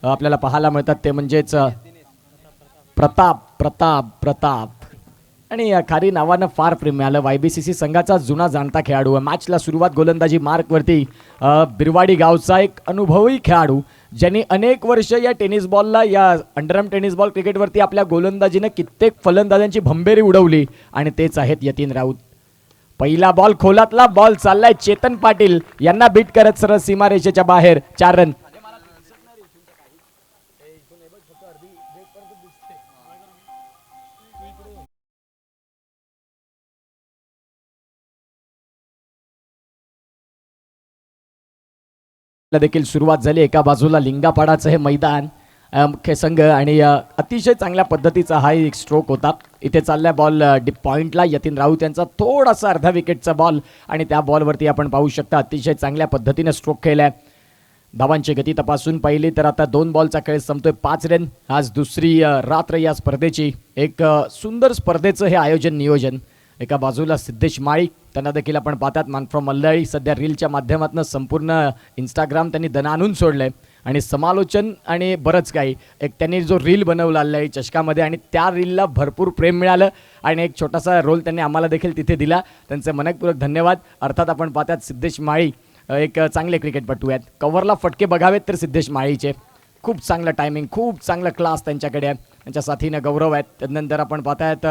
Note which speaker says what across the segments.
Speaker 1: आपल्याला पाहायला मिळतात ते म्हणजेच प्रताप प्रताप प्रताप आणि खारी नावानं फार प्रेम मिळालं. YBCC संघाचा जुना जाणता खेळाडू आहे. मॅचला सुरुवात गोलंदाजी मार्कवरती बिरवाडी गावचा एक अनुभवी खेळाडू ज्यांनी अनेक वर्ष या टेनिस बॉलला या अंडरआर्म टेनिस बॉल क्रिकेटवरती आपल्या गोलंदाजीनं कित्येक फलंदाजांची भंबेरी उडवली आणि तेच आहेत यतीन राऊत. पहिला बॉल खोलातला बॉल चाललाय चेतन पाटील यांना बीट करत सरळ सीमारेषेच्या बाहेर 4 रन. देखील सुरुवात झाली. एका बाजूला लिंगापाडाचं हे मैदान मुख्य संघ आणि अतिशय चांगल्या पद्धतीचा हा एक स्ट्रोक होता. इथे चालल्या बॉल डीप पॉइंटला यतीन राऊत यांचा थोडासा अर्धा विकेटचा बॉल आणि त्या बॉलवरती आपण पाहू शकता अतिशय चांगल्या पद्धतीने स्ट्रोक केलाय. धावांची गती तपासून पाहिली तर आता 2 बॉलचा खेळ संपतोय 5 रन. आज दुसरी रात्र या स्पर्धेची एक सुंदर स्पर्धेचं हे आयोजन नियोजन. एका बाजूला सिद्धेश माळी त्यांना देखील आपण पाहतात मान फ्रॉम मल्हारी सध्या रीलच्या माध्यमातून संपूर्ण इंस्टाग्राम त्यांनी दणानून सोडलंय आणि समालोचन आणि बरंच काही एक त्यांनी जो रील बनवलेला आहे चषकामध्ये आणि त्या रीलला भरपूर प्रेम मिळालं आणि एक छोटासा रोल त्यांनी आम्हाला देखील तिथे दिला. त्यांचे मनपूर्वक धन्यवाद. अर्थात आपण पाहतात सिद्धेश माळी एक चांगले क्रिकेटपटू आहेत. कव्हरला फटके बघावेत तर सिद्धेश माळीचे खूप चांगलं टायमिंग खूप चांगलं क्लास त्यांच्याकडे आहे. त्यांच्या साथीनं गौरव आहेत. त्यानंतर आपण पाहतायत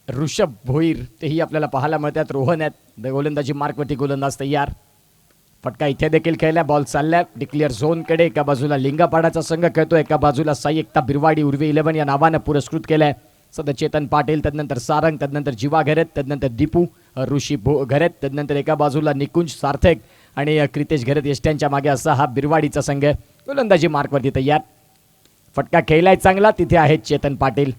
Speaker 1: ऋषभ भोईर तेही आपल्याला पाहायला मिळतात. रोहन आहेत गोलंदाजी मार्कवरती गोलंदाज तयार. फटका इथे देखील खेळला. बॉल चालल्या डिक्लेअर झोनकडे. एका बाजूला लिंगापाडाचा संघ खेळतो एका बाजूला साई एकता बिरवाडी उर्वी 11 या नावानं पुरस्कृत केलंय. सध्या चेतन पाटील त्यानंतर सारंग त्यानंतर जीवा घरेत त्यानंतर दीपू ऋषी घरेत त्यानंतर एका बाजूला निकुंज सार्थक आणि क्रितेश घरेत यष्ट्यांच्या मागे असा हा बिरवाडीचा संघ गोलंदाजी मार्कवरती तयार. फटका खेळलाय चांगला. तिथे आहेत चेतन पाटील.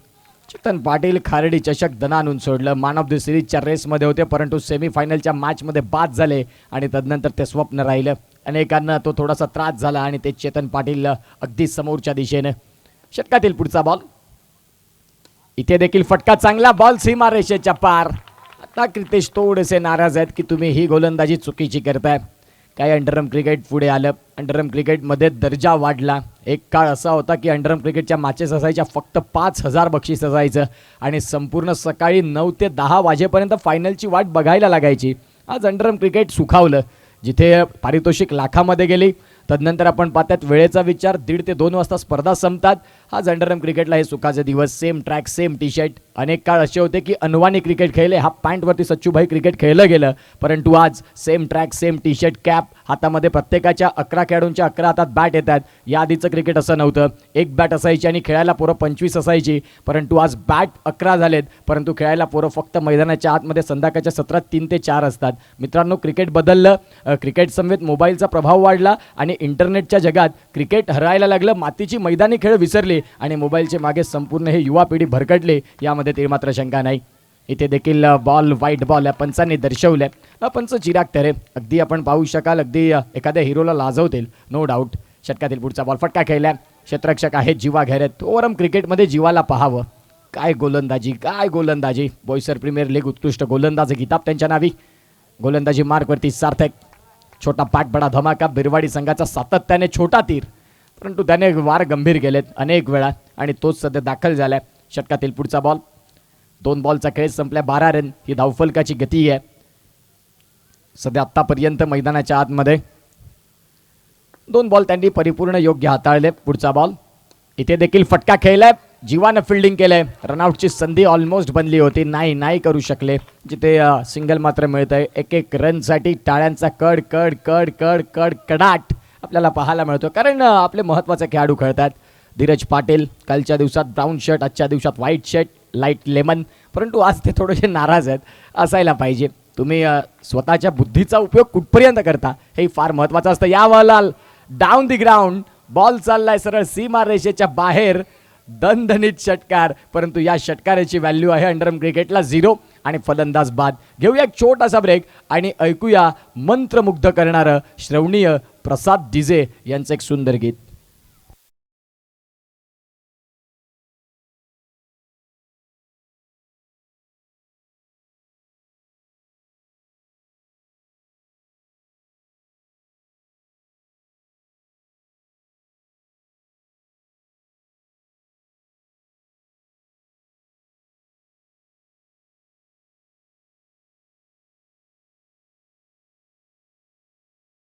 Speaker 1: चेतन पाटील खारडी चषक दणानून सोडलं. मॅन ऑफ द सिरीजच्या रेसमध्ये होते परंतु सेमीफायनलच्या मॅचमध्ये बाद झाले आणि तदनंतर ते स्वप्न राहिलं. अनेकांना तो थोडासा त्रास झाला आणि ते चेतन पाटील अगदी समोरच्या दिशेनं. षटकातील पुढचा बॉल इथे देखील फटका चांगला. बॉल सीमारेषेच्या पार. आता क्रितेश थोडेसे नाराज आहेत की तुम्ही ही गोलंदाजी चुकीची करताय. काय अंडरआर्म क्रिकेट पुढे आलं. अंडरआर्म क्रिकेटमध्ये दर्जा वाढला. एक काळ असा होता की अंडरआर्म क्रिकेटच्या मॅचेस असायच्या फक्त 5,000 बक्षीस असायचं आणि संपूर्ण सकाळी 9 ते 10 वाजेपर्यंत फायनलची वाट बघायला लागायची. आज अंडरआर्म क्रिकेट सुखावलं जिथे पारितोषिक लाखामध्ये गेली. तदनंतर आपण पाहतात वेळेचा विचार 1:30 ते 2 वाजता स्पर्धा संपतात. आज अंडरआर्म क्रिकेटला हे सुखाचे दिवस. Same track same T shirt. अनेक काळ असे होते की अनवाणी क्रिकेट खेळले हाफ पॅन्टवरती सच्चूभाई क्रिकेट खेळलं गेलं परंतु आज same track same T shirt cap हातामध्ये प्रत्येकाच्या 11 खेळाडूंच्या 11 हातात बॅट येतात. या आधीचं क्रिकेट असं नव्हतं. एक बॅट असायची आणि खेळायला पोरं 25 असायची परंतु आज बॅट 11 झालेत परंतु खेळायला पोरं फक्त मैदानाच्या आतमध्ये संध्याकाळच्या सत्रात 3 ते 4 असतात. मित्रांनो क्रिकेट बदललं. क्रिकेट समवेत मोबाईलचा प्रभाव वाढला आणि इंटरनेटच्या जगात क्रिकेट हरायला लागलं. मातीची मैदानी खेळ विसरले आणि मोबाईलचे मागे संपूर्ण हे युवा पिढी भरकटले यामध्ये ते मात्र शंका नाही. इथे देखील बॉल व्हाईट बॉल या पंचांनी दर्शवलंय. पंच चिराग तरे अगदी आपण पाहू शकाल अगदी एखाद्या हिरोला लाजवतील नो डाऊट. षटकातील पुढचा बॉल फटका खेळला. क्षेत्ररक्षक आहेत जीवा घेरेत. ओव्हरऑल क्रिकेटमध्ये जीवाला पाहावं. काय गोलंदाजी काय गोलंदाजी. बोईसर प्रीमियर लीग उत्कृष्ट गोलंदाज किताब त्यांच्या नावी. गोलंदाजी मार्कवरती सार्थक. छोटा पाठ बडा धमाका. बिरवाडी संघाचा सातत्याने छोटा तीर परंतु त्याने वार गंभीर गेलेत अनेक वेळा आणि तोच सध्या दाखल झालाय. षटकातील पुढचा बॉल. 2 बॉलचा खेळ संपल्या 12 रन ही धावफलकाची गती आहे सध्या आतापर्यंत मैदानाच्या आतमध्ये. 2 बॉल त्यांनी परिपूर्ण योग्य हाताळले. पुढचा बॉल इथे देखील फटका खेळलाय. जीवानं फिल्डिंग केलंय. रनआउटची संधी ऑलमोस्ट बनली होती. नाही करू शकले. जिथे सिंगल मात्र मिळत आहे. एक रनसाठी टाळ्यांचा कड कड कड कड कड कडाट आपल्याला पाहायला मिळतो कारण आपले महत्त्वाचे खेळाडू खेळतात. धीरज पाटील कालच्या दिवसात ब्राऊन शर्ट आजच्या दिवसात व्हाईट शर्ट लाईट लेमन परंतु आज ते थोडेसे नाराज आहेत. असायला पाहिजे. तुम्ही स्वतःच्या बुद्धीचा उपयोग कुठपर्यंत करता हे फार महत्त्वाचं असतं. या वाला डाऊन दी ग्राउंड बॉल चाललाय सरळ सीमा रेषेच्या बाहेर. दणदणीत षटकार परंतु या षटकाराची व्हॅल्यू आहे अंडरआर्म क्रिकेटला 0 आणि फलंदाज बाद. घेऊया एक छोटासा ब्रेक आणि ऐकूया मंत्रमुग्ध करणारं श्रवणीय प्रसाद डिजे यांचं एक सुंदर गीत.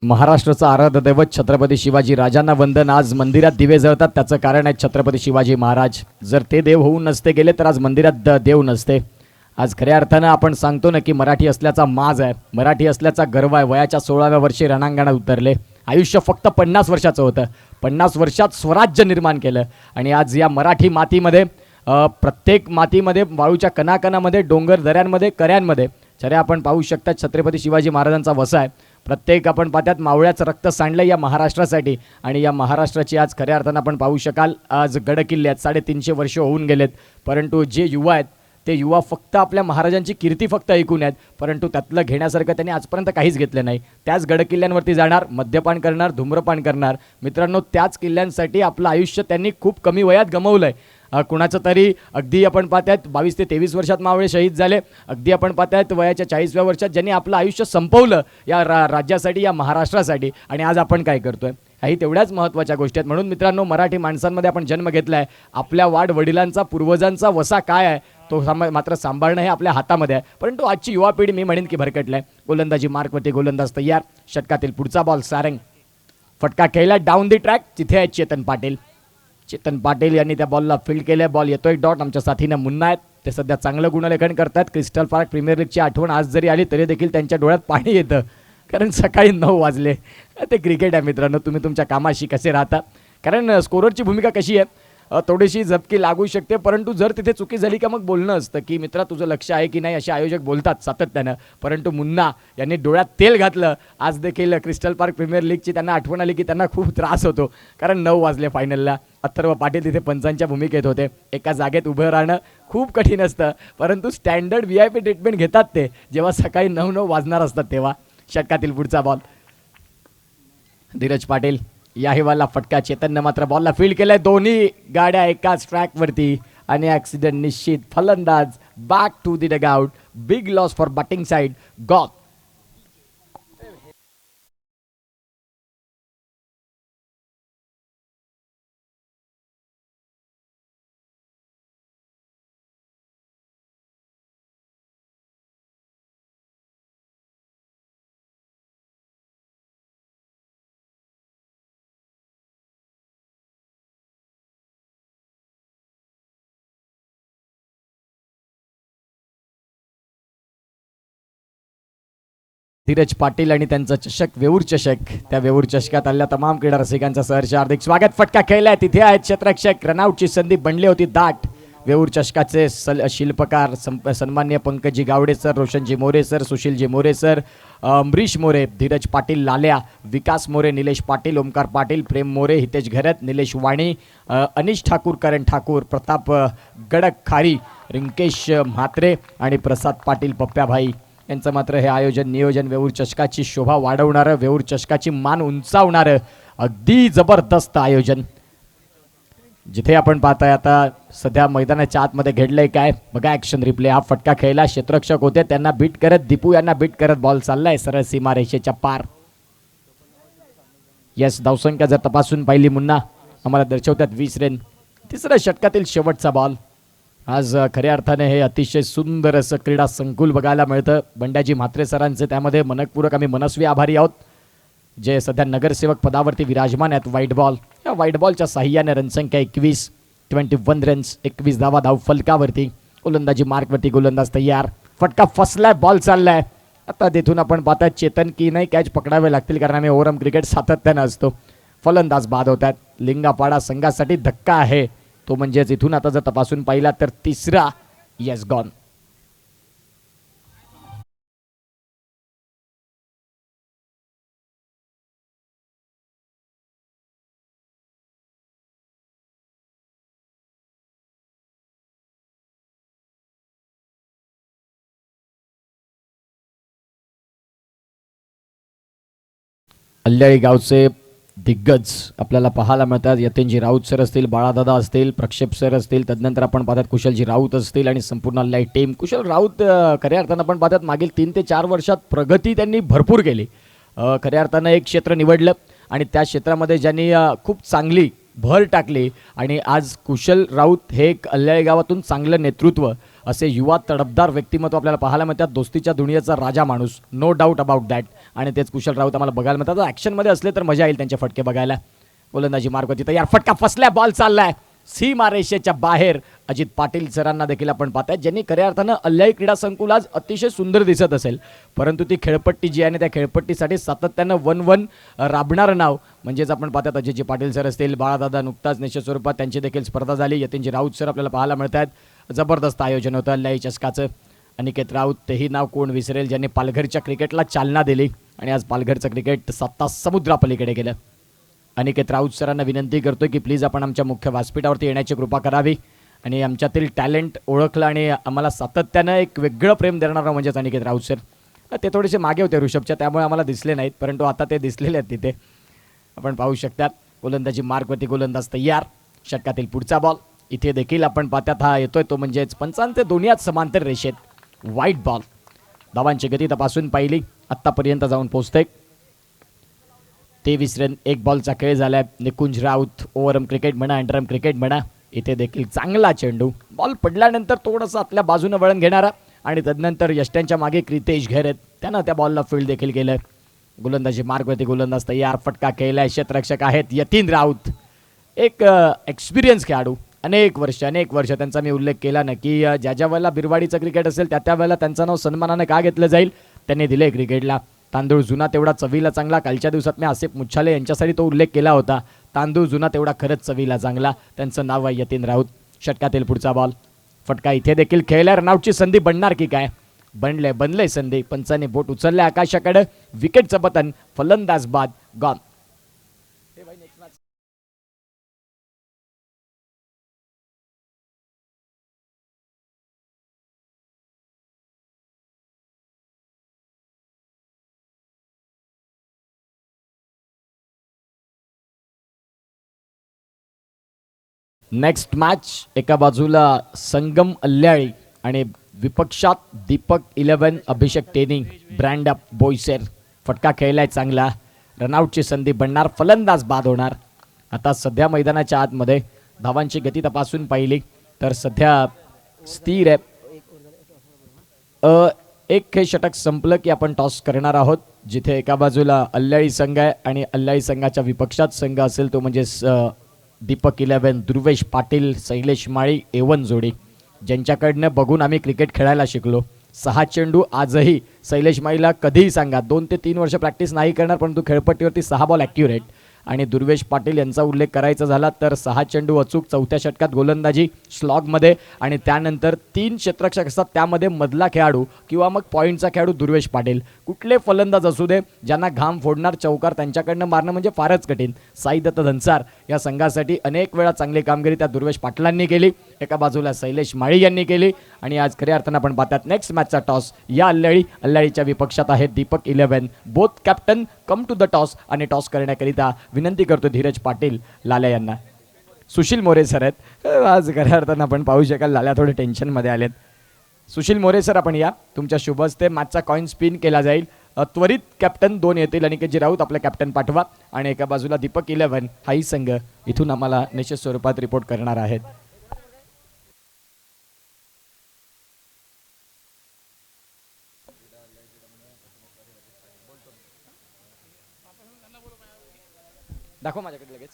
Speaker 1: महाराष्ट्राचं आराध्य दैवत छत्रपती शिवाजी राजांना वंदन. आज मंदिरात दिवे जळतात, त्याचं कारण आहे छत्रपती शिवाजी महाराज. जर ते देव होऊन नसते गेले तर आज मंदिरात देव नसते. आज खऱ्या अर्थानं आपण सांगतो ना की मराठी असल्याचा माज आहे, मराठी असल्याचा गर्व आहे. वयाच्या 16व्या वर्षी रणांगणात उतरले. आयुष्य फक्त 50 वर्षाचं होतं. 50 वर्षात स्वराज्य निर्माण केलं. आणि आज या मराठी मातीमध्ये प्रत्येक मातीमध्ये, वाळूच्या कणाकणामध्ये, डोंगर दऱ्यांमध्ये, कऱ्यांमध्ये जरे आपण पाहू शकता छत्रपती शिवाजी महाराजांचा वसा आहे. प्रत्येक आपण पाहतात मावळ्याचं रक्त सांडलं या महाराष्ट्रासाठी. आणि या महाराष्ट्राची आज खऱ्या अर्थानं आपण पाहू शकाल आज गडकिल्ले आहेत. 350 वर्ष होऊन गेलेत, परंतु जे युवा आहेत ते युवा फक्त आपल्या महाराजांची कीर्ती फक्त ऐकून आहेत, परंतु त्यातलं घेण्यासारखं त्यांनी आजपर्यंत काहीच घेतलं नाही. त्याच गडकिल्ल्यांवरती जाणार, मद्यपान करणार, धूम्रपान करणार. मित्रांनो, त्याच किल्ल्यांसाठी आपलं आयुष्य त्यांनी खूप कमी वयात गमावलं आहे. कुणाचं तरी अगदी आपण पाहतात 22 ते 23 वर्षात मावळे शहीद झाले. अगदी आपण पाहतात वयाच्या 40व्या वर्षात ज्यांनी आपलं आयुष्य संपवलं या राज्यासाठी, या महाराष्ट्रासाठी. आणि आज आपण काय करतोय, ह्याही तेवढ्याच महत्त्वाच्या गोष्टी आहेत. म्हणून मित्रांनो, मराठी माणसांमध्ये आपण जन्म घेतला आहे. आपल्या वडिलांचा, पूर्वजांचा वसा काय आहे तो मात्र सांभाळणं हे आपल्या हातामध्ये आहे. परंतु आजची युवा पिढी मी म्हणेन की भरकटलं आहे. गोलंदाजी मार्कवरती गोलंदाज तयार. षटकातील पुढचा बॉल सारंग. फटका खेळला डाऊन दी ट्रॅक. तिथे आहे चेतन पाटील. चेतन पाटील यांनी त्या बॉलला फील्ड केलं. बॉल येतोय डॉट. आमच्या साथीनं मुन्ना आहेत, ते सध्या चांगलं गुणलेखन करतात. क्रिस्टल पार्क प्रीमियर लीगची आठवण आज जरी आली तरी देखील त्यांच्या डोळ्यात पाणी येतं, कारण सकाळी 9 वाजले. ते क्रिकेट आहे मित्रांनो, तुम्ही तुमच्या कामाशी कसे राहता. कारण स्कोररची भूमिका कशी आहे, थोडीशी झपकी लागू शकते, परंतु जर तिथे चुकी झाली का मग बोलणं असतं की मित्रा तुझं लक्ष आहे की नाही, असे आयोजक बोलतात सातत्यानं. परंतु मुन्ना यांनी डोळ्यात तेल घातलं. आज देखील क्रिस्टल पार्क प्रीमियर लीगची त्यांना आठवण आली की त्यांना खूप त्रास होतो, कारण 9 वाजले फायनलला. अथर्व पाटील तिथे पंचांच्या भूमिकेत होते. एका जागेत उभं राहणं खूप कठीण असतं, परंतु स्टँडर्ड VIP ट्रीटमेंट घेतात ते जेव्हा सकाळी 9 वाजणार असतात तेव्हा. षटकातील पुढचा बॉल. धीरज पाटील या हिवाला फटका. चेतननं मात्र बॉलला फील्ड केलंय. दोन्ही गाड्या एकाच ट्रॅकवरती आणि ॲक्सिडेंट निश्चित. फलंदाज back to the dugout. Big loss for batting side. Got. Dheeraj Patil आणि त्यांचा चषक, वेऊर चषक. त्या वेऊर चषकात आलेल्या तमाम क्रीडा रसिकांचं सहर्ष हार्दिक स्वागत. फटका खेळलाय. तिथे आहेत क्षेत्ररक्षक. रनआउटची संधी बनली होती दाट. वेऊर चषकाचे शिल्पकार सन्मान्य Pankajji Gawade sir, Roshanji More sir, Sushilji More sir, Amrish More, Dheeraj Patil Lalya, Vikas More, Nilesh Patil, Omkar Patil, प्रेम मोरे, हितेश घरत, निलेश वाणी, अनिश ठाकूर, करण ठाकूर, प्रताप गडक खारी, रिंकेश म्हात्रे आणि प्रसाद पाटील पप्प्याभाई यांचं मात्र हे आयोजन नियोजन वेऊर चषकाची शोभा वाढवणारं, वेऊर चषकाची मान उंचावणारं अगदी जबरदस्त आयोजन. जिथे आपण पाहताय आता सध्या मैदानाच्या आतमध्ये घडलंय काय बघा. Action replay. हा फटका खेळला. क्षेत्ररक्षक होते, त्यांना बीट करत, दीपू यांना बीट करत बॉल चाललाय सरळ सीमारेषेच्या पार. यस, धावसंख्या जर तपासून पाहिली मुन्ना आम्हाला दर्शवतात 20 रन. तिसऱ्या षटकातील शेवटचा बॉल. आज खऱ्या अर्थाने हे अतिशय सुंदर असं क्रीडा संकुल बघायला मिळतं. बंड्याजी म्हात्रे सरांचे त्यामध्ये मनपूर्वक आम्ही मनस्वी आभारी आहोत, जे सध्या नगरसेवक पदावरती विराजमान आहेत. White ball. या व्हाईट बॉलच्या साह्याने रनसंख्या 21 रन्स, 21 धावा धाव फलकावरती. गोलंदाजी मार्कवरती गोलंदाज तयार. फटका फसलाय. बॉल चाललाय. आता तिथून आपण पाहताय चेतन की नाही कॅच पकडावे लागतील, कारण आम्ही ओव्हरआर्म क्रिकेट सातत्यानं असतो. फलंदाज बाद होतात. लिंगापाडा संघासाठी धक्का आहे तो, म्हणजेच इथून आता जर तपासून पाहिला तर तिसरा येस गॉन. अल्ल्याळी गावचे दिग्गज आपल्याला पाहायला मिळतात. यतीनजी राऊत सर असतील, बाळादादा असतील, प्रक्षेप सर असतील, तदनंतर आपण पाहतात कुशलजी राऊत असतील आणि संपूर्ण अल्ल्याळी टीम. कुशल राऊत खऱ्या अर्थानं आपण पाहतात मागील 3 ते 4 वर्षात प्रगती त्यांनी भरपूर केली. खऱ्या अर्थानं एक क्षेत्र निवडलं आणि त्या क्षेत्रामध्ये ज्यांनी खूप चांगली भर टाकली आणि आज कुशल राऊत हे एक अल्ल्याळी गावातून चांगलं नेतृत्व, असे युवा तडफदार व्यक्तिमत्व आपल्याला पाहायला मिळतात. दोस्तीच्या दुनियेचा राजा माणूस, नो डाऊट अबाउट दॅट. आणि तेच कुशल राऊत आम्हाला बघायला मिळतात. ॲक्शनमध्ये असले तर मजा येईल त्यांचे फटके बघायला. गोलंदाजी मार्गवरती तयार, फटका फसल्या, बॉल चाललाय सीमारेषेच्या बाहेर. अजित पाटील सरांना देखील आपण पाहताय, ज्यांनी खऱ्या अर्थानं अल्लाई क्रीडा संकुल आज अतिशय सुंदर दिसत असेल, परंतु ती खेळपट्टी जी आहे त्या खेळपट्टीसाठी सातत्यानं 1-1 राबणारं नाव म्हणजेच आपण पाहतात अजितजी पाटील सर असतील, बाळादादा नुकताच निश्चित स्वरूपात त्यांची देखील स्पर्धा झाली. यतीनजी राऊत सर आपल्याला पाहायला मिळत आहेत. जबरदस्त आयोजन होतं अल्लाई चषकाचं. अनिकेत राऊत, तेही नाव कोण विसरेल, ज्यांनी पालघरच्या क्रिकेटला चालना दिली आणि आज पालघरचं क्रिकेट सत्ता समुद्रापलीकडे गेलं. अनिकेत राऊत सरांना विनंती करतो की प्लीज आपण आमच्या मुख्य व्यासपीठावरती येण्याची कृपा करावी आणि आमच्यातील टॅलेंट ओळखलं आणि आम्हाला सातत्यानं एक वेगळं प्रेम देणारं म्हणजेच अनिकेत राऊत सर. ते थोडेसे मागे होते ऋषभच्या, त्यामुळे आम्हाला दिसले नाहीत, परंतु आता ते दिसलेले आहेत तिथे, आपण पाहू शकतात. गोलंदाजी मार्गवरती गोलंदाज तयार, षटकातील पुढचा बॉल इथे देखील आपण पाहतात हा येतोय तो म्हणजेच पंचांचे दोन्ही समांतर रेषेत, वाईट बॉल. धावांची गती तपासून पाहिली, आत्तापर्यंत जाऊन पोहोचते 23 रन, एक बॉलचा खेळ झालाय. निकुंज राऊत, ओव्हरआर्म क्रिकेट म्हणा, अंडरआर्म क्रिकेट म्हणा, इथे देखील चांगला चेंडू, बॉल पडल्यानंतर थोडंसं आपल्या बाजूने वळण घेणारा आणि तदनंतर यष्ट्यांच्या मागे क्रितेश घेरत त्यानं त्या बॉलला फील्ड देखील केलं. गोलंदाजी मार्गवरती गोलंदाज तयार, फटका केलाय. क्षेत्ररक्षक आहेत यतीन राऊत, एक एक्सपिरियन्स खेळाडू, अनेक वर्ष त्यांचा मी उल्लेख केला ना की ज्या ज्या वेळेला बिरवाडीचं क्रिकेट असेल त्या वेळेला त्यांचं नाव सन्मानानं का घेतलं जाईल, त्यांनी दिले क्रिकेटला. तांदूळ जुना तेवढा चवीला चांगला, कालच्या दिवसात मी आसिफ मुच्छाले यांच्यासाठी तो उल्लेख केला होता. तांदूळ जुना तेवढा खरंच चवीला चांगला, त्यांचं नाव आहे यतीन राऊत. षटकातील पुढचा बॉल, फटका इथे देखील खेळल्या. रनआउटची संधी बनणार की काय, बनले संधी. पंचाने बोट उचलले आकाशाकडे, विकेटचं पतन, फलंदाज बाद, गॉन. नेक्स्ट मॅच, एका बाजूला संगम अल्ल्याळी आणि विपक्षात दीपक 11 अभिषेक टेनी, ब्रँड अप बोईसर. फटका खेळलाय चांगला, रनआउटची संधी बनणार, फलंदाज बाद होणार. आता सध्या मैदानाच्या आतमध्ये धावांची गती तपासून पाहिली तर सध्या स्थिर आहे. एक हे षटक संपलं की आपण टॉस करणार आहोत, जिथे एका बाजूला अल्ल्याळी संघ आहे आणि अल्ल्याळी संघाच्या विपक्षात संघ असेल तो म्हणजे दीपक 11, ध्रुवेश पाटील, शैलेश माळी, एवन जोडी, ज्यांच्याकडनं बघून आम्ही क्रिकेट खेळायला शिकलो. 6 चेंडू आजही शैलेश माळीला कधीही सांगा 2 ते 3 वर्ष प्रॅक्टिस नाही करणार, परंतु खेळपट्टीवरती 6 बॉल ॲक्युरेट. आणि दुर्वेश पाटील यांचा उल्लेख करायचा झाला तर 6 चेंडू अचूक, चौथ्या षटकात गोलंदाजी स्लॉगमध्ये आणि त्यानंतर 3 क्षेत्ररक्षक असतात, त्यामध्ये मधला खेळाडू किंवा मग पॉईंटचा खेळाडू दुर्वेश पाटील. कुठले फलंदाज असू दे ज्यांना घाम फोडणार चौकार त्यांच्याकडनं मारणं म्हणजे फारच कठीण. साई दत्त धनसार या संघासाठी अनेक वेळा चांगली कामगिरी त्या दुर्वेश पाटलांनी केली, एका बाजूला शैलेश माळी यांनी केली. आणि आज खऱ्या अर्थानं आपण पाहतात नेक्स्ट मॅचचा टॉस या अल्ल्याळीच्या विपक्षात आहे Deepak 11. Both captain come to the toss आणि टॉस करण्याकरिता विनंती करतो धीरज पाटील लाल्या यांना. सुशील मोरे सर आहेत आज, खऱ्या अर्थानं आपण पाहू शकाल लाल्या थोडे टेन्शनमध्ये आलेत. सुशील मोरे सर आपण या, तुमच्या शुभ हस्ते मॅचचा कॉइन स्पिन केला जाईल. त्वरित कॅप्टन 2 येतील, अनिकेतजी राऊत आपले कॅप्टन पाठवा आणि एका बाजूला दीपक 11 हाही संघ इथून आम्हाला निश्चित स्वरूपात रिपोर्ट करणार आहेत. दाखव माझ्याकडे लगेच.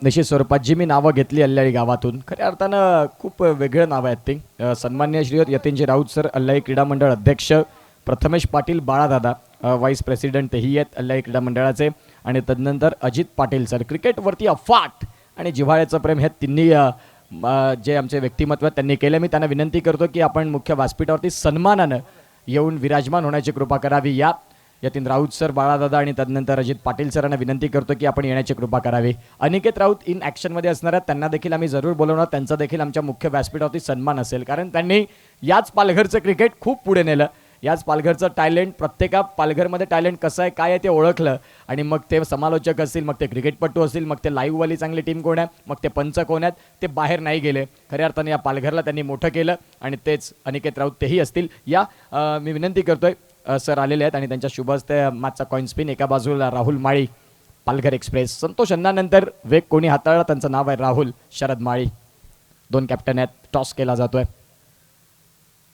Speaker 1: निश्चित स्वरूपात जी मी नावं घेतली अल्ल्याळी गावातून, खऱ्या अर्थानं खूप वेगळं नाव आहेत ते. सन्मान्य श्रीयुत यतीनजी राऊत सर, अल्ल्याळी क्रीडा मंडळ अध्यक्ष, प्रथमेश पाटील बाळादादा व्हाईस प्रेसिडेंट तेही आहेत अल्ल्याळी क्रीडा मंडळाचे, आणि तदनंतर अजित पाटील सर. क्रिकेटवरती अफाट आणि जिव्हाळ्याचं प्रेम हे तिन्ही जे आमचे व्यक्तिमत्व त्यांनी केले. मी त्यांना विनंती करतो की आपण मुख्य व्यासपीठावरती सन्मानानं येऊन विराजमान होण्याची कृपा करावी. या यतीन राऊत सर, बाळादादा आणि तदनंतर अजित पाटील सरांना विनंती करतो की आपण येण्याची कृपा करावी. अनिकेत राऊत इन ॲक्शनमध्ये असणार आहेत, त्यांना देखील आम्ही जरूर बोलवणार. त्यांचा देखील आमच्या मुख्य व्यासपीठावरती सन्मान असेल, कारण त्यांनी याच पालघरचं क्रिकेट खूप पुढे नेलं. याच पालघरचं टॅलेंट, प्रत्येका पालघरमध्ये टॅलेंट कसं आहे काय आहे ते ओळखलं आणि मग ते समालोचक असतील, मग ते क्रिकेटपटू असतील, मग ते लाईव्हवाली चांगली टीम कोण आहे, मग ते पंच कोण आहेत, ते बाहेर नाही गेले. खऱ्या अर्थाने या पालघरला त्यांनी मोठं केलं आणि तेच अनिकेत राऊत तेही असतील. या मी विनंती करतोय, सर आलेले आहेत आणि त्यांच्या शुभ हस्ते मॅचचा कॉइन स्पिन. एका बाजूला राहुल माळी, पालघर एक्सप्रेस. संतोष अण्णानंतर वेग कोणी हाताळला, त्यांचं नाव आहे राहुल शरद माळी. 2 कॅप्टन आहेत. टॉस केला जातोय.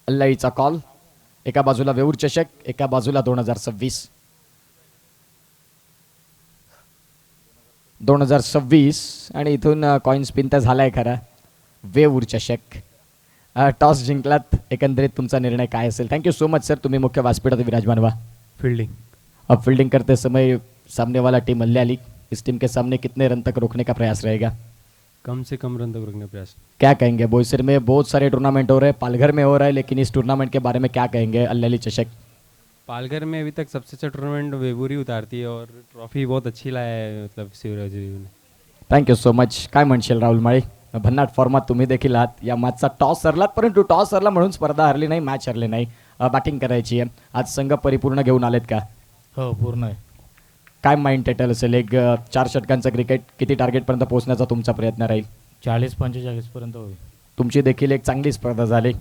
Speaker 1: अल्ल्याळीचा कॉल, एका बाजूला वेऊर चषक, एका बाजूला 2026. 2026 आणि इथून कॉइन स्पिन तर झालाय खरा. वेऊर चषक टॉस जिंकलात. एकंदरीत तुमचा निर्णय काय असेल? Thank you so much sir. तुम्ही मुख्य व्यासपीठात विराजमान व्हा.
Speaker 2: फील्डिंग
Speaker 1: फील्डिंग करते समय सामने वाला टीम मलयाली, इस टीम के सामने कितने रन तक रोकने का प्रयास रहेगा?
Speaker 2: कम से कम रन तक रोकने का प्रयास.
Speaker 1: क्या कहेंगे? बोईसर में बहुत सारे टूर्नामेंट हो रहे हैं, पालघर में हो रहा है, लेकिन इस टूर्नामेंट के बारे में क्या कहेंगे? अल्लाली चषक
Speaker 2: पालघर में अभी तक सबसे अच्छा टूर्नामेंट वेवूर ही उतारती है और ट्रॉफी बहुत अच्छी लाया है मतलब शिवराज ने.
Speaker 1: Thank you so much. काय म्हणशील राहुल माळी? भन्नाट फॉर्मात तुम्ही देखील आहात. या मॅचचा टॉस हरलात, परंतु टॉस हरला म्हणून स्पर्धा हरली नाही, मॅच हरली नाही. बॅटिंग करायची आहे. आज संघ परिपूर्ण घेऊन आलेत का?
Speaker 3: हो पूर्ण आहे.
Speaker 1: काय माइंड टायटल असेल? एक 4 षटकांचं क्रिकेट, किती टार्गेटपर्यंत पोहोचण्याचा तुमचा प्रयत्न राहील?
Speaker 3: 40-45 पर्यंत होईल.
Speaker 1: तुमची देखील एक चांगली स्पर्धा झाली.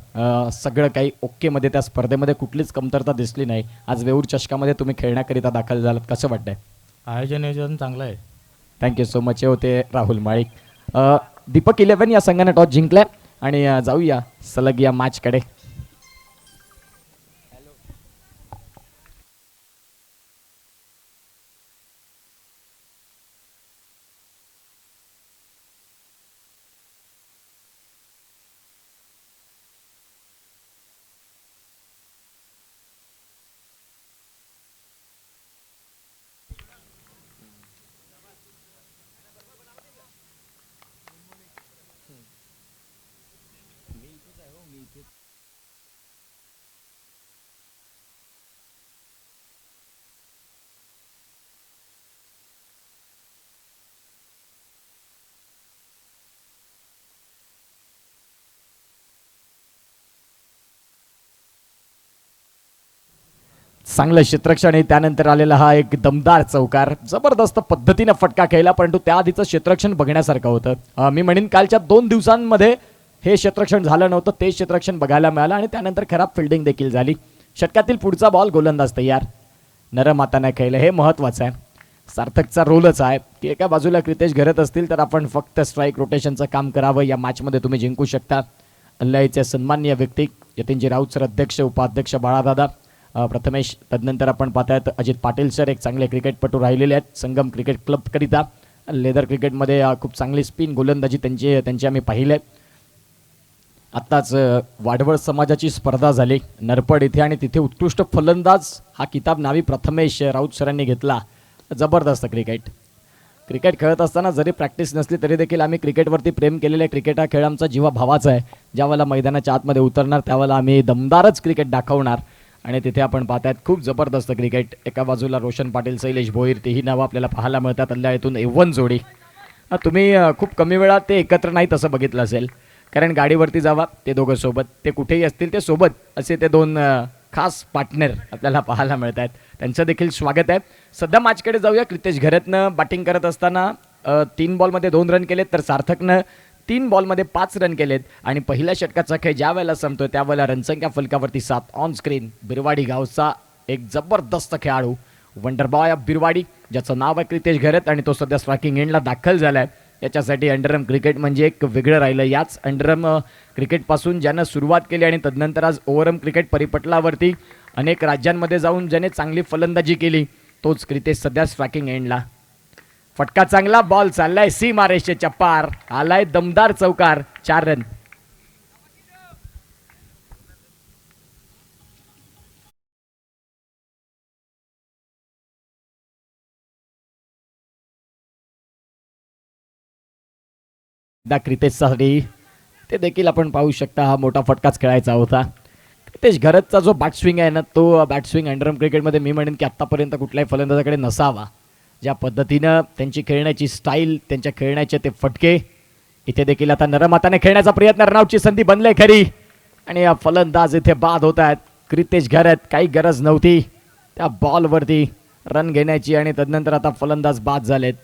Speaker 1: सगळं काही ओकेमध्ये त्या स्पर्धेमध्ये कुठलीच कमतरता दिसली नाही. आज वेऊर चषकामध्ये तुम्ही खेळण्याकरिता दाखल झालात, कसं वाटतंय?
Speaker 3: आयोजन चांगलं आहे.
Speaker 1: Thank you so much. हे होते राहुल माळी. दीपक 11 या संघाने टॉस जिंकलाय आणि जाऊया सलग या मॅचकडे. चांगलं क्षेत्ररक्षण आणि त्यानंतर आलेला हा एक दमदार चौकार. जबरदस्त पद्धतीने फटका खेळला, परंतु त्याआधीचं क्षेत्ररक्षण बघण्यासारखं होतं. मी म्हणेन कालच्या 2 दिवसांमध्ये हे क्षेत्ररक्षण झालं नव्हतं, ते क्षेत्ररक्षण बघायला मिळालं आणि त्यानंतर खराब फिल्डिंग देखील झाली. षटकातील पुढचा बॉल गोलंदाज तयार. नरम हाताने खेळलं, हे महत्त्वाचं आहे. सार्थकचा रोलच आहे की एका बाजूला क्रितेश घरत असतील तर आपण फक्त स्ट्राईक रोटेशनचं काम करावं. या मॅचमध्ये तुम्ही जिंकू शकता. अल्लाईचे सन्माननीय व्यक्ती यतीनजी राऊत सर, अध्यक्ष उपाध्यक्ष बाळादादा, प्रथमेश, तदनंतर आपण पाहतायत अजित पाटील सर, एक चांगले क्रिकेटपटू राहिलेले आहेत संगम क्रिकेट क्लबकरिता. लेदर क्रिकेटमध्ये खूप चांगली स्पिन गोलंदाजी त्यांची आम्ही पाहिले. आत्ताच वाडवळ समाजाची स्पर्धा झाली नरपड इथे आणि तिथे उत्कृष्ट फलंदाज हा किताब नावी प्रथमेश राऊत सरांनी घेतला. जबरदस्त क्रिकेट खेळत असताना जरी प्रॅक्टिस नसली तरी देखील आम्ही क्रिकेटवरती प्रेम केलेलं आहे. क्रिकेट हा खेळ आमचा जीवा भावाचा आहे. ज्यावेळेला मैदानाच्या आतमध्ये उतरणार त्यावेळेला आम्ही दमदारच क्रिकेट दाखवणार आणि तिथे आपण पाहतायत खूप जबरदस्त क्रिकेट. एका बाजूला रोशन पाटील, शैलेश भोईर, तेही नावं आपल्याला पाहायला मिळतात. अल्लाळ्यातून एवन जोडी. तुम्ही खूप कमी वेळात ते एकत्र नाही तसं बघितलं असेल, कारण गाडीवरती जावा ते दोघं सोबत, ते कुठेही असतील ते सोबत, असे ते 2 खास पार्टनर आपल्याला पाहायला मिळत आहेत. त्यांचं देखील स्वागत आहे. सध्या मॅचकडे जाऊया. क्रितेश घरतनं बॅटिंग करत असताना 3 बॉलमध्ये 2 रन केलेत, तर सार्थकनं 3 बॉलमध्ये 5 रन केलेत. आणि पहिल्या षटकाचा खेळ ज्या वेळेला संपतोय त्यावेळेला रनसंख्या फलकावरती 7. ऑन स्क्रीन बिरवाडी गावचा एक जबरदस्त खेळाडू, वंडर बॉय ऑफ बिरवाडी, ज्याचं नाव आहे क्रितेश घरत आणि तो सध्या स्ट्रायकिंग एंडला दाखल झाला आहे. याच्यासाठी अंडरआर्म क्रिकेट म्हणजे एक वेगळं राहिलं. याच अंडरआर्म क्रिकेटपासून ज्यानं सुरुवात केली आणि तदनंतर आज ओव्हरआर्म क्रिकेट परिपटलावरती अनेक राज्यांमध्ये जाऊन ज्याने चांगली फलंदाजी केली, तोच क्रितेश सध्या स्ट्रायकिंग एंडला. फटका चांगला, बॉल चाललाय सीमारेषेच्या पार, आलाय दमदार चौकार, 4 रन. क्रितेशसाठी ते देखील आपण पाहू शकता. हा मोठा फटकाच खेळायचा होता. क्रितेश घरतचा जो बॅट स्विंग आहे ना, तो बॅट स्विंग अंडरआर्म क्रिकेटमध्ये मी म्हणेन की आत्तापर्यंत कुठल्याही फलंदाजाकडे नसावा. ज्या पद्धतीनं त्यांची खेळण्याची स्टाईल, त्यांच्या खेळण्याचे ते फटके, इथे देखील आता नरम हाताने खेळण्याचा प्रयत्न, रनआउटची संधी बनले खरी आणि या फलंदाज इथे बाद होत आहेत. क्रितेश घरत, काही गरज नव्हती त्या बॉलवरती रन घेण्याची आणि तदनंतर आता फलंदाज बाद झालेत.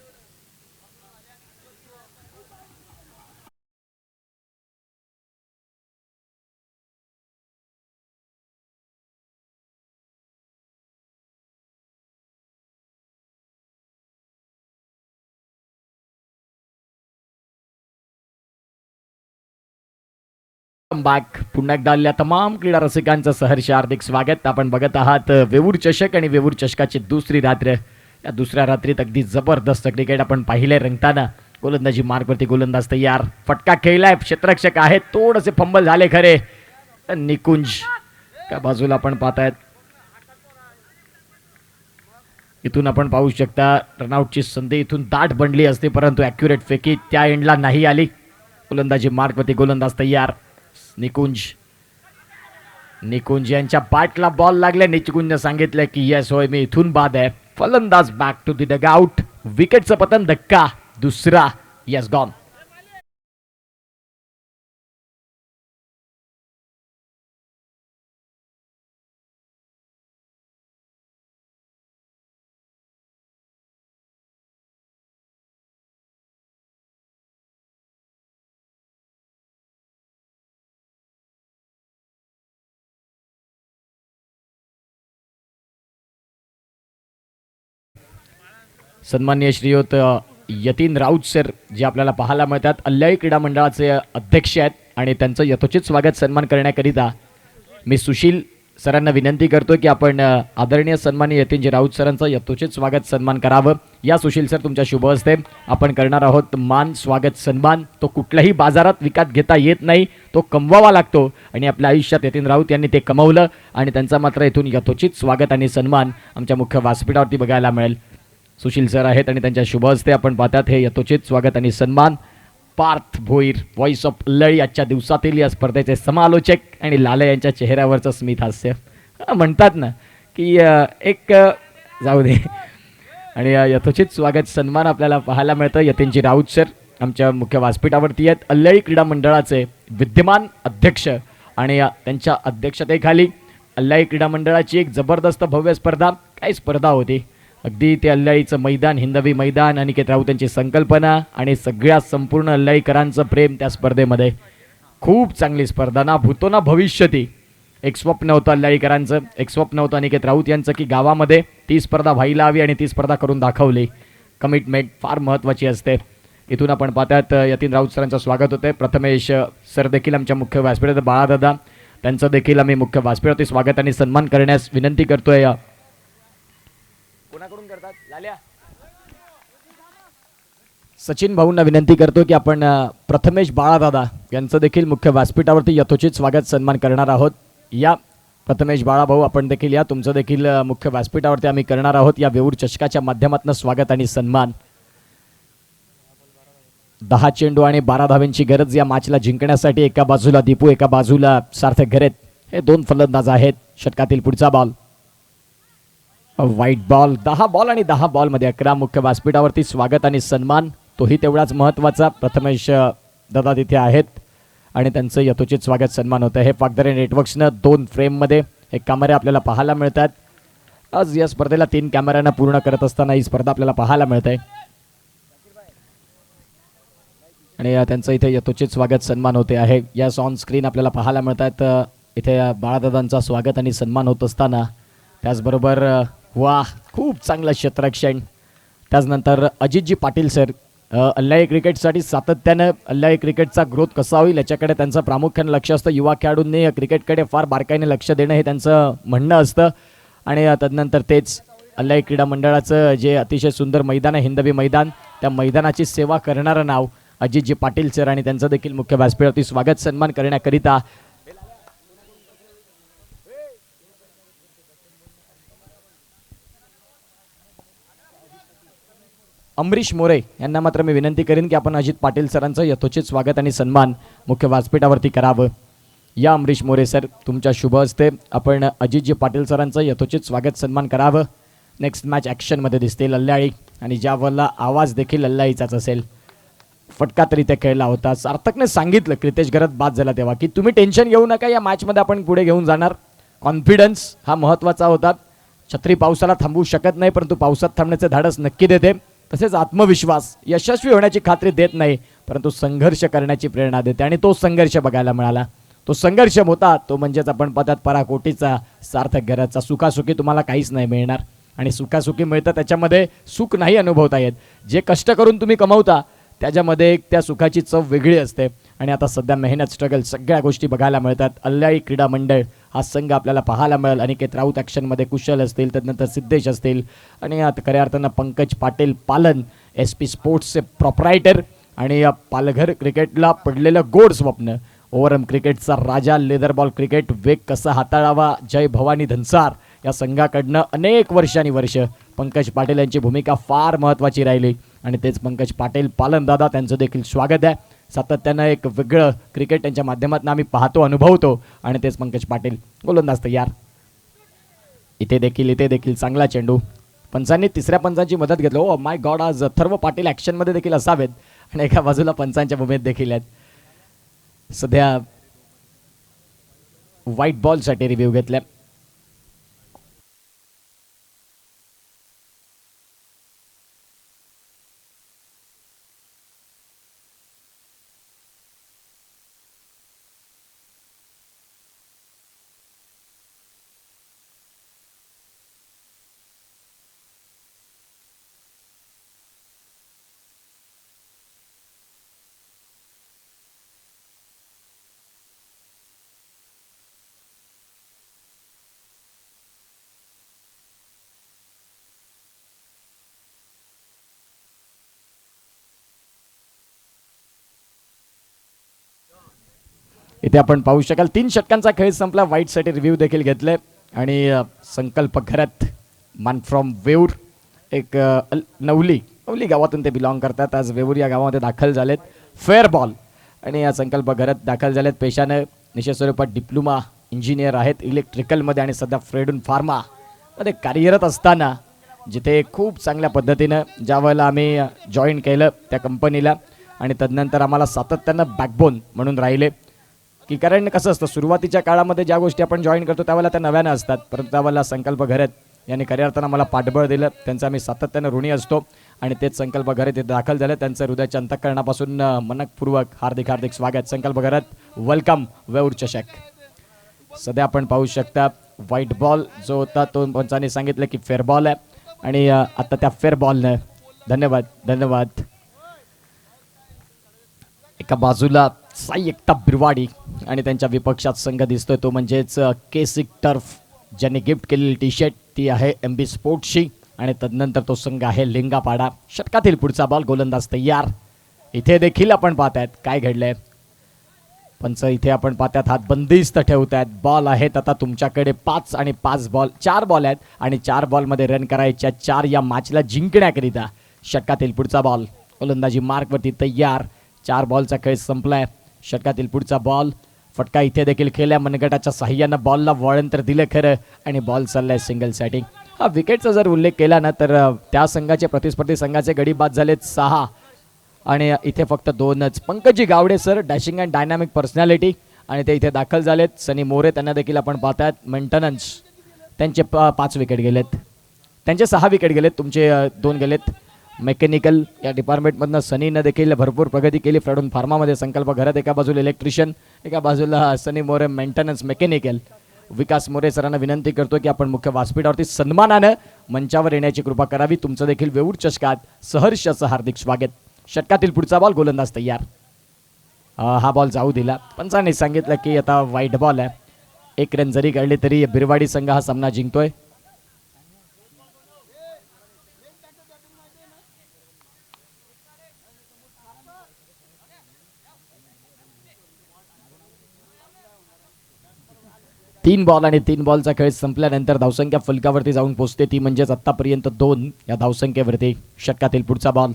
Speaker 1: बॅक पुन्हा एकदा आलेल्या तमाम क्रीडा रसिकांचं सहर्ष हार्दिक स्वागत. आपण बघत आहात वेऊर चषक आणि वेऊर चषकाची दुसरी रात्र. या दुसऱ्या रात्रीत अगदी जबरदस्त क्रिकेट आपण पाहिले रंगताना. गोलंदाजी मार्कवरती गोलंदाज तयार, फटका खेळलाय, क्षेत्ररक्षक आहेत, थोडेसे फंबल झाले खरे. निकुंज त्या बाजूला आपण पाहतायत, इथून आपण पाहू शकता रनआउटची संधी इथून दाट बनली असते, परंतु ॲक्युरेट फेकी त्या एंडला नाही आली. गोलंदाजी मार्कवरती गोलंदाज तयार. निकुंज यांच्या पाठला बॉल लागले. निकुंजने सांगितलं की यस होय मी इथून बाद आहे. फलंदाज बॅक टू द डगआउट. विकेटचं पतन, धक्का दुसरा, यस गॉन. सन्माननीय श्रीयुत यतीन राऊत सर जे आपल्याला पाहायला मिळतात, अल्लाई क्रीडा मंडळाचे अध्यक्ष आहेत आणि त्यांचं यथोचित स्वागत सन्मान करण्याकरिता मी सुशील सरांना विनंती करतो की आपण आदरणीय सन्माननीय यतीनजी राऊत सरांचं यथोचित स्वागत सन्मान करावं. या सुशील सर तुमच्या शुभ हस्ते आपण करणार आहोत मान स्वागत सन्मान. तो कुठल्याही बाजारात विकत घेता येत नाही, तो कमवावा लागतो आणि आपल्या आयुष्यात यतीन राऊत यांनी ते कमवलं आणि त्यांचा मात्र इथून यथोचित स्वागत आणि सन्मान आमच्या मुख्य व्यासपीठावरती बघायला मिळेल. सुशील सर आहेत आणि त्यांच्या शुभ हस्ते आपण पाहतात हे यथोचित स्वागत आणि सन्मान. पार्थ भोईर, व्हॉइस ऑफ लळी, आजच्या दिवसातील या स्पर्धेचे समालोचक आणि लाले यांच्या चेहऱ्यावरचं स्मित हास्य म्हणतात ना की एक जाऊ दे. आणि यथोचित स्वागत सन्मान आपल्याला पाहायला मिळतं. यतीनजी राऊत सर आमच्या मुख्य व्यासपीठावरती आहेत, अल्लाई क्रीडा मंडळाचे विद्यमान अध्यक्ष आणि त्यांच्या अध्यक्षतेखाली अल्लाई क्रीडा मंडळाची एक जबरदस्त भव्य स्पर्धा, काय स्पर्धा होती. अगदी ते अल्लाईचं मैदान, हिंदवी मैदान, अनिकेत राऊत यांची संकल्पना आणि सगळ्या संपूर्ण अल्लाईकरांचं प्रेम त्या स्पर्धेमध्ये. खूप चांगली स्पर्धा, ना भूतो ना भविष्यती. एक स्वप्न होतं अल्लाईकरांचं, एक स्वप्न होतं अनिकेत राऊत यांचं की गावामध्ये ती स्पर्धा व्हायला हवी आणि ती स्पर्धा करून दाखवली. कमिटमेंट फार महत्त्वाची असते. इथून आपण पाहतात यतीन राऊत सरांचं स्वागत होते. प्रथमेश सर देखील आमच्या मुख्य व्यासपीठात, बाळादादा त्यांचं देखील आम्ही मुख्य व्यासपीठावरती स्वागत आणि सन्मान करण्यास विनंती करतोय. कोणाकडून करतात लाल्या? सचिन भाऊंना विनंती करतो की आपण प्रथमेश बाळादादा यांचं देखील मुख्य व्यासपीठावरती यथोचित स्वागत सन्मान करणार आहोत. या प्रथमेश बाळाभाऊ आपण देखील या, तुमचं देखील मुख्य व्यासपीठावरती आम्ही करणार आहोत या वेऊर चषकाच्या माध्यमातून स्वागत आणि सन्मान. 10 चेंडू आणि 12 धावांची गरज या मॅचला जिंकण्यासाठी. एका बाजूला दीपू, एका बाजूला सार्थक घरेत, हे दोन फलंदाज आहेत. षटकातील पुढचा बॉल, व्हाईट बॉल. 10 बॉल आणि 10 बॉलमध्ये 11 मुख्य व्यासपीठावरती स्वागत आणि सन्मान, तोही तेवढाच महत्त्वाचा. प्रथमेश दादा तिथे आहेत आणि त्यांचं यथोचित स्वागत सन्मान होतं. हे पाकदरे नेटवर्क्सनं 2 फ्रेममध्ये हे कॅमेरे आपल्याला पाहायला मिळतात. आज या स्पर्धेला 3 कॅमेऱ्यांना पूर्ण करत असताना ही स्पर्धा आपल्याला पाहायला मिळते आणि त्यांचं इथे यथोचित स्वागत सन्मान होते आहे. यास ऑन स्क्रीन आपल्याला पाहायला मिळतात इथे बाळादादांचा स्वागत आणि सन्मान होत असताना. त्याचबरोबर वा खूप चांगलं क्षेत्ररक्षण. त्याचनंतर अजितजी पाटील सर अल्लाई क्रिकेटसाठी सातत्यानं अल्लाई क्रिकेटचा ग्रोथ कसा होईल याच्याकडे त्यांचं प्रामुख्याने लक्ष असतं. युवा खेळाडूंनी क्रिकेटकडे फार बारकाईने लक्ष देणं हे त्यांचं म्हणणं असतं आणि तदनंतर तेच अल्लाई क्रीडा मंडळाचं जे अतिशय सुंदर मैदान आहे, हिंदवी मैदान, त्या मैदानाची सेवा करणारं नाव अजितजी पाटील सर आणि त्यांचं देखील मुख्य व्यासपीठावरती स्वागत सन्मान करण्याकरिता अमरीश मोरे यांना मात्र मी विनंती करेन की आपण अजित पाटील सरांचं यथोचित स्वागत आणि सन्मान मुख्य व्यासपीठावरती करावं. या अमरीश मोरे सर तुमच्या शुभ हस्ते आपण अजितजी पाटील सरांचं यथोचित स्वागत सन्मान करावं. नेक्स्ट मॅच ॲक्शनमध्ये दिसतील अल्लाळी आणि ज्यावरला आवाज देखील अल्लाईचाच असेल. फटका तरी ते खेळला होता. सार्थकने सांगितलं क्रितेश गरत बाद झाला तेव्हा की तुम्ही टेन्शन घेऊ नका, या मॅचमध्ये आपण पुढे घेऊन जाणार. कॉन्फिडन्स हा महत्त्वाचा होता. छत्री पावसाला थांबवू शकत नाही, परंतु पावसात थांबण्याचे धाडस नक्की देते. तसेच आत्मविश्वास यशस्वी होण्याची खात्री देत नाही, परंतु संघर्ष करण्याची प्रेरणा देते आणि तो संघर्ष बघायला मिळाला. तो संघर्ष होता तो म्हणजेच आपण पाहतात पराकोटीचा, सार्थक घराचा. सुखासुखी तुम्हाला काहीच नाही मिळणार आणि सुखासुखी मिळतं त्याच्यामध्ये सुख नाही अनुभवता येत. जे कष्ट करून तुम्ही कमवता त्याच्यामध्ये एक त्या सुखाची चव वेगळी असते. आणि आता सध्या मेहनत, स्ट्रगल सगळ्या गोष्टी बघायला मिळतात. अल्लाळी क्रीडा मंडळ हा संघ आपल्याला पाहायला मिळेल. अनिकेत राऊत ॲक्शनमध्ये, कुशल असतील, त्यानंतर सिद्धेश असतील आणि आता खऱ्या अर्थानं पंकज पाटील पालन, SP स्पोर्ट्सचे प्रॉपरायटर आणि पालघर क्रिकेटला पडलेलं गोड स्वप्न, ओव्हरआर्म क्रिकेटचा राजा, लेदर बॉल क्रिकेट वेग कसा हाताळावा, जय भवानी धनसार या संघाकडनं अनेक वर्ष पंकज पाटील यांची भूमिका फार महत्त्वाची राहिली. आणि तेच पंकज पाटील पालनदादा, त्यांचं देखील स्वागत आहे. सातत्यानं एक वेगळं क्रिकेट त्यांच्या माध्यमातून आम्ही पाहतो, अनुभवतो. आणि तेच पंकज पाटील गोलंदाज तयार. इथे देखील चांगला चेंडू. पंचांनी तिसऱ्या पंचांची मदत घेतली. ओ माय गॉड, आज अथर्व पाटील ॲक्शनमध्ये देखील असावेत आणि एका बाजूला पंचांच्या भूमिकेत देखील आहेत. सध्या व्हाईट बॉलसाठी रिव्ह्यू घेतल्या. इथे आपण पाहू शकाल 3 षटकांचा खेळ संपला. व्हाईटसाठी रिव्ह्यू देखील घेतले. आणि संकल्प घरात मान फ्रॉम वेऊर, एक नवली गावातून ते बिलॉंग करतात. आज वेऊर या गावामध्ये दाखल झालेत. फेअर बॉल आणि या संकल्प घरात दाखल झालेत. पेशाने निश्चित स्वरूपात डिप्लोमा इंजिनियर आहेत इलेक्ट्रिकलमध्ये आणि सध्या फ्रेडून फार्मामध्ये कार्यरत असताना, जिथे खूप चांगल्या पद्धतीनं ज्या वेळेला आम्ही जॉईन केलं त्या कंपनीला आणि तदनंतर आम्हाला सातत्यानं बॅकबोन म्हणून राहिले. की कारण कसं असतं, सुरुवातीच्या काळामध्ये ज्या गोष्टी आपण जॉईन करतो त्यावेळेला त्या नव्यानं असतात, परंतु त्यावेळेला संकल्प घरत यांनी खऱ्या अर्थानं मला पाठबळ दिलं. त्यांचं आम्ही सातत्यानं ऋणी असतो. आणि तेच संकल्प घरत इथे दाखल झाले. त्यांचं हृदयाच्या अंतःकरणापासून मनपूर्वक हार्दिक स्वागत. संकल्प घरत, वेलकम वेऊर चषक. सध्या आपण पाहू शकता व्हाईट बॉल जो होता तो पंचांनी सांगितलं की फेअर बॉल आहे. आणि आता त्या फेअर बॉलनं धन्यवाद एका बाजूला साई एकता बिरवाडी आणि त्यांच्या विपक्षात संघ दिसतोय तो म्हणजेच केसिक टर्फ, ज्यांनी गिफ्ट केलेली टी शर्ट ती आहे MB स्पोर्ट्सची. आणि तदनंतर तो संघ आहे लिंगापाडा. षटकातील पुढचा बॉल, गोलंदाज तयार. इथे देखील आपण पाहतायत काय घडलंय. पंच इथे आपण पाहतात हात बंदिस्त ठेवतायत. बॉल आहेत आता तुमच्याकडे 5 आणि 5 बॉल, 4 बॉल आहेत आणि 4 बॉलमध्ये रन करायच्या 4 या मॅचला जिंकण्याकरिता. षटकातील पुढचा बॉल, गोलंदाजी मार्कवरती तयार. 4 बॉलचा खेळ संपलाय. षटकातील पुढचा बॉल, फटका इथे देखील खेळल्या. मनगटाच्या साह्यानं बॉलला वळण तर दिलं खरं आणि बॉल चाललाय सिंगलसाठी. हा विकेटचा जर उल्लेख केला ना तर त्या संघाचे प्रतिस्पर्धी संघाचे गडी बाद झालेत 6 आणि इथे फक्त 2च. Pankajji Gawade sir, dashing and dynamic personality आणि ते इथे दाखल झालेत. सनी मोरे त्यांना देखील आपण पाहतात. मेंटेनन्स त्यांचे 5 विकेट गेलेत, त्यांचे 6 विकेट गेलेत, तुमचे 2 गेलेत. मेकॅनिकल या डिपार्टमेंटमधनं सनीनं देखील भरपूर प्रगती केली. फ्रेडून फार्मामध्ये संकल्प घरात एका बाजूला इलेक्ट्रिशियन, एका बाजूला सनी मोरे मेंटेनन्स मेकॅनिकल. विकास मोरे सरांना विनंती करतो की आपण मुख्य व्यासपीठावरती सन्मानानं मंचावर येण्याची कृपा करावी. तुमचं देखील वेऊर चषकात सहर्षाचं हार्दिक स्वागत. षटकातील पुढचा बॉल, गोलंदाज तयार. हा बॉल जाऊ दिला. पंचांनी सांगितलं की आता व्हाईट बॉल आहे. 1 रन जरी काढले तरी बिरवाडी संघ हा सामना जिंकतोय. तीन बॉल आणि 3 बॉलचा खेळ संपल्यानंतर धावसंख्या फलकावरती जाऊन पोहोचते, ती म्हणजेच आतापर्यंत 2 या धावसंख्येवरती. षटकातील पुढचा बॉल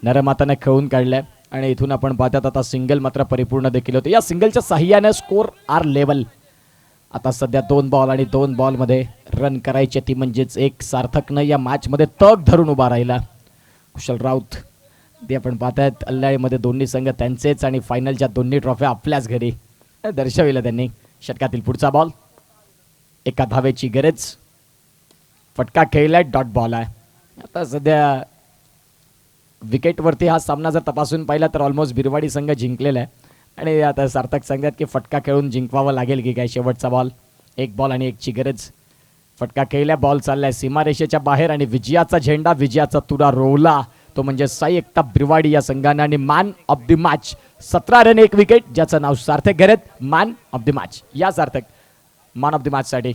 Speaker 1: नरमाताने खेळून काढलाय आणि इथून आपण पाहतात आता सिंगल मात्र परिपूर्ण देखील होते. या सिंगलच्या साह्याने स्कोर आर लेवल. आता सध्या 2 बॉल आणि 2 बॉलमध्ये रन करायचे, ती म्हणजेच एक सार्थकनं या मॅचमध्ये तग धरून उभा राहिला. कुशल राऊत ते आपण पाहतात. अल्लाळीमध्ये दोन्ही संघ त्यांचेच आणि फायनलच्या दोन्ही ट्रॉफ्या आपल्याच घरी दर्शविल्या त्यांनी. षटकातील पुढचा बॉल, एका धावेची गरज. फटका खेळलाय, डॉट बॉल आहे. आता सध्या विकेटवरती हा सामना जर तपासून पाहिला तर ऑलमोस्ट बिरवाडी संघ जिंकलेला आहे आणि आता सार्थक सांगतात की फटका खेळून जिंकवावं लागेल की काय. शेवटचा बॉल, 1 बॉल आणि 1ची गरज. फटका खेळल्या, बॉल चाललाय सीमारेषेच्या बाहेर आणि विजयाचा झेंडा, विजयाचा तुरा रोवला. तो म्हणजे साई एकता बिरवाडी या संघाने आणि man of the match 17 run 1 wicket, ज्याचं नाव सार्थक घरत मॅन ऑफ द मॅच. या सार्थक मॅन ऑफ द मॅच साठी